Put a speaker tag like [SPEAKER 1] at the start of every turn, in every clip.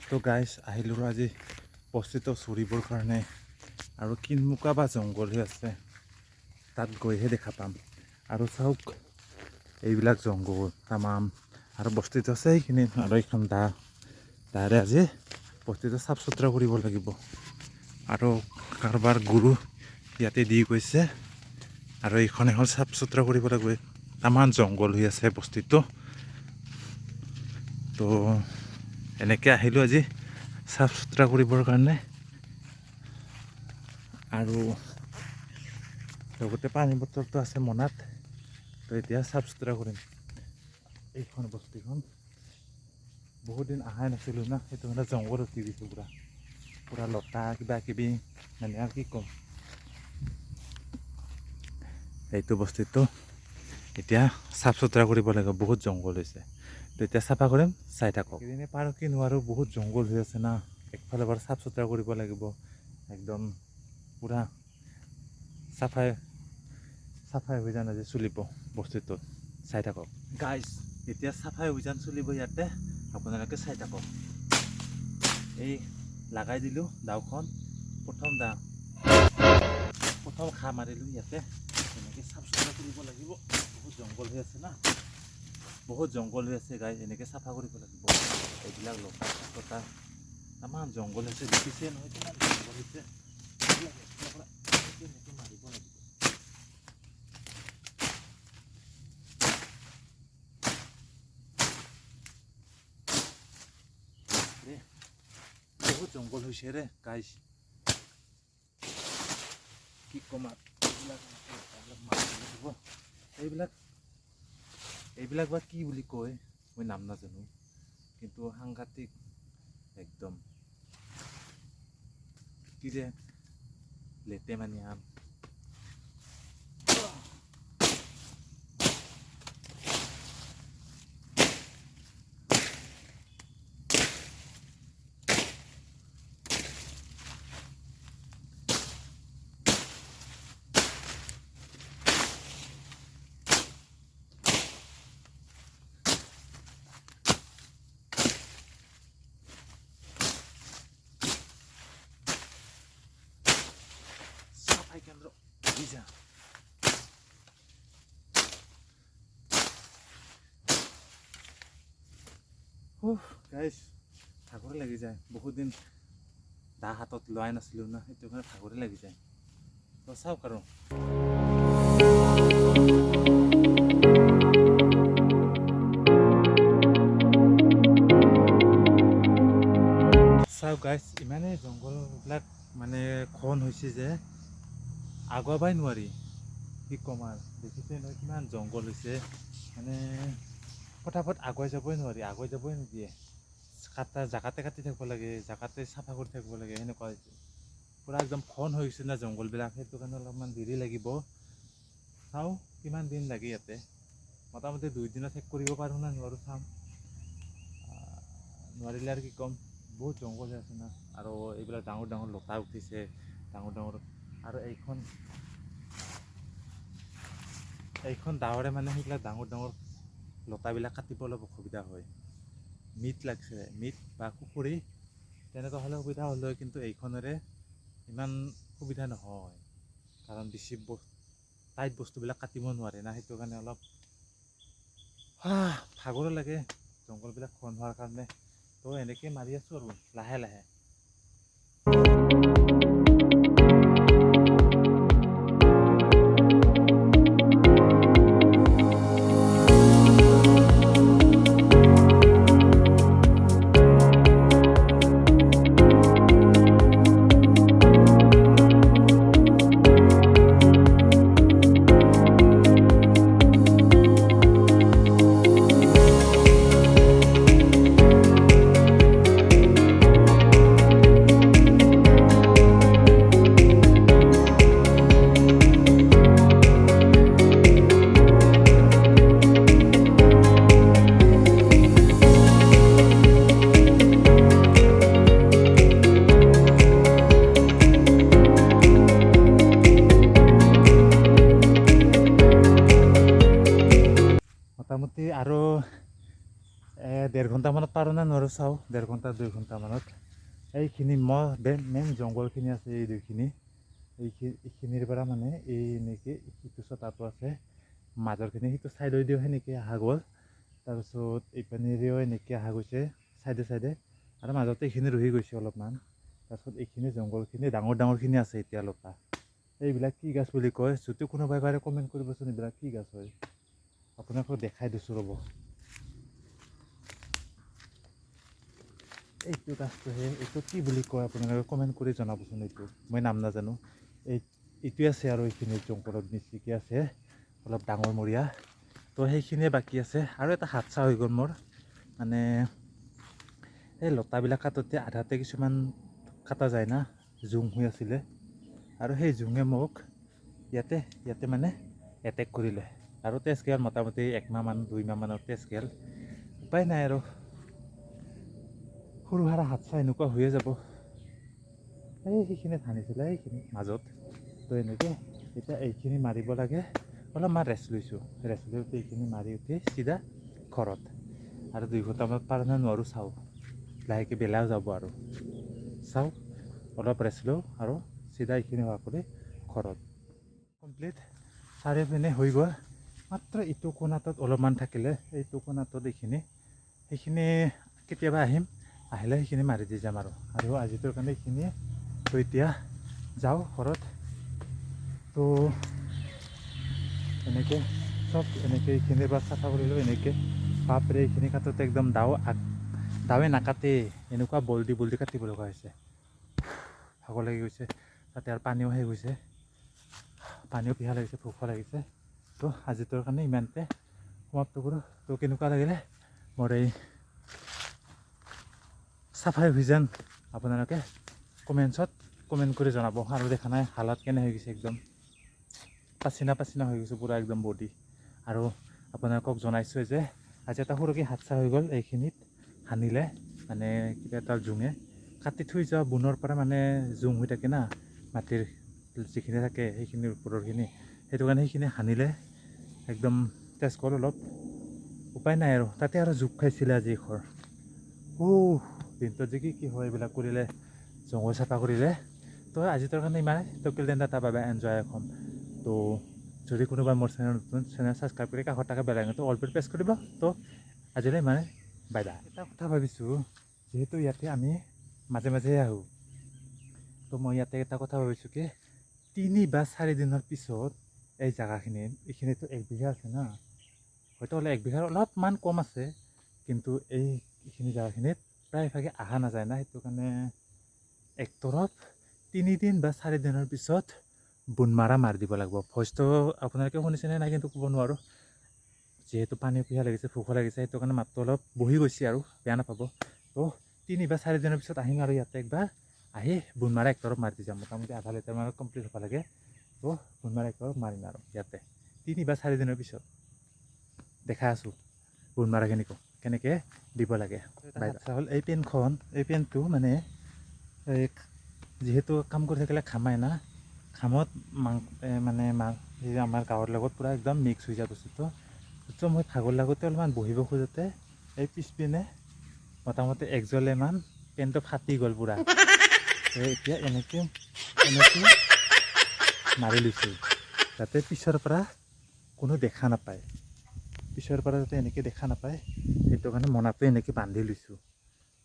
[SPEAKER 1] তো গাইজ আহিলোঁ আজি বস্তিটো চুৰিবৰ কাৰণে আৰু কিনমুকা বা জংঘল হৈ আছে তাত গৈহে দেখা পাম। আৰু চাওক এইবিলাক জংঘল তামাম আৰু বস্তিটো আছে এইখিনিত আৰু এইখন দাৰে আজি বস্তিটো চাফ চুতৰা কৰিব লাগিব আৰু কাৰোবাৰ গৰু ইয়াতে দি গৈছে আৰু এইখন এখন চাফ চুতৰা কৰিব লাগিব। তামান জংঘল হৈ আছে বস্তিটো। তো এনেকৈ আহিলোঁ আজি চাফ চুতৰা কৰিবৰ কাৰণে আৰু লগতে পানী বটলটো আছে মনাত। তো এতিয়া চাফ চুতৰা কৰিম এইখন বস্তিখন। বহুত দিন অহাই নাছিলোঁ না, সেইটো মানে জংঘল উঠি গৈছোঁ পূৰা লতা কিবা কিবি মানে আৰু কি ক'ম। এইটো বস্তিটো এতিয়া চাফ চুতৰা কৰিব লাগিব, বহুত জংঘল হৈছে। তো এতিয়া চাফা কৰিম, চাই থাকক। এদিনে পাৰোঁ কি নোৱাৰোঁ, বহুত জংঘল হৈ আছে না। একফালে পৰা চাফ চুতৰা কৰিব লাগিব, একদম পূৰা চাফাই অভিযান আজি চলিব বস্তুটোত, চাই থাকক গাইজ। এতিয়া চাফাই অভিযান চলিব ইয়াতে, আপোনালোকে চাই থাকক। এই লগাই দিলোঁ দাওখন, প্ৰথম ঘাঁহ মাৰিলোঁ ইয়াতে। এনেকৈ চাফ চুতৰা কৰিব লাগিব, বহুত জংঘল হৈ আছে না, বহুত জংঘল হৈ আছে গাইজ। এনেকৈ চাফা কৰিব লাগিব। এইবিলাক লতা তামান জংঘল হৈছে, দেখিছে নহয় কিমান জংঘল হৈছে। এনেকৈ মাৰিব লাগিব। বহুত জংঘল হৈছে ৰে গাইজ, কি ক'ম আৰু। এইবিলাক বা কি বুলি কয় মই নাম নাজানো, কিন্তু সাংঘাতিক একদম কি যে লেতে মানে আম। কেন্দ্র ভিজা গাইজ, ভাগৰে লাগি যায়। বহুত দিন দা হাতত লোৱাই নাছিলোঁ না, সেইটো কাৰণে ভাগৰে লাগি যায়। তো চাওক আৰু চাওক গাইজ, ইমানেই জংঘলবিলাক মানে ঘন হৈছে যে আগুৱাবই নোৱাৰি, কি ক'ম আৰু। দেখিছে নহয় কিমান জংঘল হৈছে, মানে ফটাফট আগুৱাই যাবই নোৱাৰি, আগুৱাই যাবই নিদিয়ে। জাগাতে কাটি থাকিব লাগে, জাগাতে চাফা কৰি থাকিব লাগে, সেনেকুৱা হৈছে। পূৰা একদম ঘন হৈ গৈছে না জংঘলবিলাক, সেইটো কাৰণে অলপমান দেৰি লাগিব। চাওঁ কিমান দিন লাগে ইয়াতে। মোটামুটি 2 দিনত শেষ কৰিব পাৰোঁ না নোৱাৰোঁ চাম। নোৱাৰিলে আৰু কি ক'ম, বহুত জংঘল হৈ আছে না। আৰু এইবিলাক ডাঙৰ ডাঙৰ লতা উঠিছে, ডাঙৰ আৰু এইখন ডাৱৰে মানে সেইবিলাক ডাঙৰ লতাবিলাক কাটিব অলপ অসুবিধা হয়। মিট লাগিছে, মিট বা কুকুৰী তেনেকুৱা হ'লে সুবিধা হ'ল হয়, কিন্তু এইখনেৰে ইমান সুবিধা নহয়, কাৰণ বেছি টাইট বস্তুবিলাক কাটিব নোৱাৰে না, সেইটো কাৰণে অলপ ভাগৰো লাগে জংঘলবিলাক ঘন হোৱাৰ কাৰণে। তো এনেকৈ মাৰি আছোঁ আৰু লাহে লাহে। আৰু চাওঁ 1.5 ঘণ্টা 2 ঘণ্টামানত এইখিনি মেইন জংঘলখিনি আছে এই দুইখিনি এইখিনিৰ পৰা মানে এই এনেকৈ ইটো চটাটো আছে মাজৰখিনি সিটো ছাইডে দিও সেনেকৈ অহা গ'ল তাৰপিছত এইপানেৰেও এনেকৈ অহা গৈছে চাইডে আৰু মাজতে এইখিনি ৰহি গৈছে অলপমান তাৰপিছত এইখিনি জংঘলখিনি ডাঙৰখিনি আছে এতিয়া লতা এইবিলাক কি গাছ বুলি কয় যদি কোনোবাই পাৰে কমেণ্ট কৰিবচোন এইবিলাক কি গাছ হয় আপোনালোকক দেখাই দিছোঁ ৰ'ব এইটো গাছটোহে এইটো কি বুলি কয় আপোনালোকে কমেণ্ট কৰি জনাবচোন এইটো মই নাম নাজানো এইটোৱে আছে আৰু এইখিনি জংঘলত বেছিকৈ আছে অলপ ডাঙৰমূৰীয়া তো সেইখিনিয়ে বাকী আছে আৰু এটা হাতছা হৈ গ'ল মোৰ মানে এই লতাবিলাক কাটোতে আধাতে কিছুমান কাটা যায় না জোং হৈ আছিলে আৰু সেই জোঙে মোক ইয়াতে মানে এটেক কৰিলে আৰু তেজ গেল মোটামুটি 1 মাহমান 2 মাহমানৰ তেজ গেল উপায় নাই আৰু সৰু সুৰা হাতছা এনেকুৱা হৈয়ে যাব সেইখিনি ধানিছিলে এইখিনি মাজত তো এনেকৈ এতিয়া এইখিনি মাৰিব লাগে অলপমান ৰেষ্ট লৈছোঁ ৰেষ্ট লৈ এইখিনি মাৰি উঠি চিধা ঘৰত আৰু 2 ঘণ্টামানত পাৰোঁ নে নোৱাৰোঁ চাওঁ লাহেকৈ বেলাও যাব আৰু চাওঁ অলপ ৰেষ্ট লওঁ আৰু চিধা এইখিনি হোৱা কৰি ঘৰত কমপ্লিট চাৰিওপিনে হৈ গ'ল মাত্ৰ ইটো কোণাটোত অলপমান থাকিলে এইটো কোণাটোত সেইখিনি কেতিয়াবা আহিলে সেইখিনি মাৰি দি যাম আৰু আজিটোৰ কাৰণে এইখিনিয়ে তো এতিয়া যাওঁ ঘৰত তো এনেকৈ চব এনেকৈ এইখিনিৰ পৰা চাফা কৰিলোঁ এনেকৈ বাপৰে এইখিনি কাটোতে একদম দাৱে নাকাটে এনেকুৱা বল্দি কাটিব লগা হৈছে ভাগৰ লাগি গৈছে তাতে আৰু পানীও শেষ হৈছে পানীও পিহা লাগিছে ভোক লাগিছে তো আজিটোৰ কাৰণে ইমানতে সমাপ্ত কৰোঁ তো কেনেকুৱা লাগিলে মোৰ এই চাফাই অভিযান আপোনালোকে কমেণ্ট কৰি জনাব আৰু দেখা নাই হালত কেনে হৈ গৈছে একদম পাচিনা হৈ গৈছে পূৰা একদম বডি আৰু আপোনালোকক জনাইছোঁ যে আজি এটা সৰুকৈ হাতছা হৈ গ'ল এইখিনিত সানিলে মানে কিবা এটা জোঙে কাটি থৈ যোৱা বুনৰ পৰা মানে জোং হৈ থাকে না মাটিৰ যিখিনি থাকে সেইখিনিৰ ওপৰৰখিনি সেইটো কাৰণে সেইখিনি সানিলে একদম তেজ গ'ল অলপ উপায় নাই আৰু তাতে আৰু জোক খাইছিলে আজি ঘৰ দিনটোত যে কি হয় এইবিলাক কৰিলে জংঘল চাফা কৰিলে তো আজিটোৰ কাৰণে ইমান তো কিলদেন এটা পাবা এনজয় হ'ম তো যদি কোনোবাই মোৰ নতুন চেনেল ছাবস্ক্ৰাইব কৰি কাষত থকা বেল আইকনটো অল প্ৰেছ কৰিব তো আজিলৈ ইমানে বাই বাই এটা কথা ভাবিছোঁ যিহেতু ইয়াতে আমি মাজে আহোঁ তো মই ইয়াতে এটা কথা ভাবিছোঁ কি 3 বা 4 দিনৰ পিছত এই জেগাখিনিত এইখিনিতো 1 বিঘা আছে না হয়তো হ'লে 1 বিঘাৰ অলপমান কম আছে কিন্তু এইখিনি জেগাখিনিত প্ৰায়ভাগে অহা নাযায় না সেইটো কাৰণে একতৰফ 3 দিন বা 4 দিনৰ পিছত বুনমাৰা মাৰি দিব লাগিব ভইচটো আপোনালোকে শুনিছেনে নাই কিন্তু ক'ব নোৱাৰোঁ যিহেতু পানী পিহা লাগিছে ভোক লাগিছে সেইটো কাৰণে মাতটো অলপ বহি গৈছে আৰু বেয়া নাপাব তো 3 বা 4 দিনৰ পিছত আহিম আৰু ইয়াতে একবাৰ আহি বুনমাৰা একতৰফ মাৰি দি যাম মোটামুটি আধা লিটাৰমানত কমপ্লিট হ'ব লাগে তো বুনমাৰা একতৰফ মাৰিম আৰু ইয়াতে 3 বা 4 দিনৰ পিছত দেখাই আছোঁ বুনমাৰাখিনি কেনেকৈ দিব লাগে আচ্ছা হ'ল এই পেনটো মানে যিহেতু কাম কৰি থাকিলে ঘামাই না ঘামত মানে আমাৰ গাঁৱৰ লগত পূৰা একদম মিক্স হৈ যায় বস্তুটো তো মই ভাগৰ লাগোতে অলপমান বহিব খোজোতে এই পিছপিনে মোটামুটি 1 জলেমান পেনটো ফাটি গ'ল পূৰা এতিয়া এনেকৈ মাৰি লৈছোঁ যাতে পিছৰ পৰা কোনো দেখা নাপায় যাতে এনেকৈ দেখা নাপায় সেইটো কাৰণে মনাটো এনেকৈ বান্ধি লৈছোঁ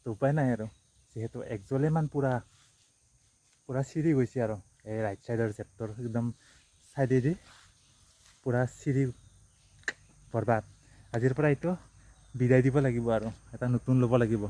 [SPEAKER 1] তো উপায় নাই আৰু যিহেতু 1 জলেমান পূৰা চিৰি গৈছে আৰু এই ৰাইট চাইডৰ জেপটোৰ একদম চাইডেদি পূৰা চিৰি বৰবাদ আজিৰ পৰা এইটো বিদায় দিব লাগিব আৰু এটা নতুন ল'ব লাগিব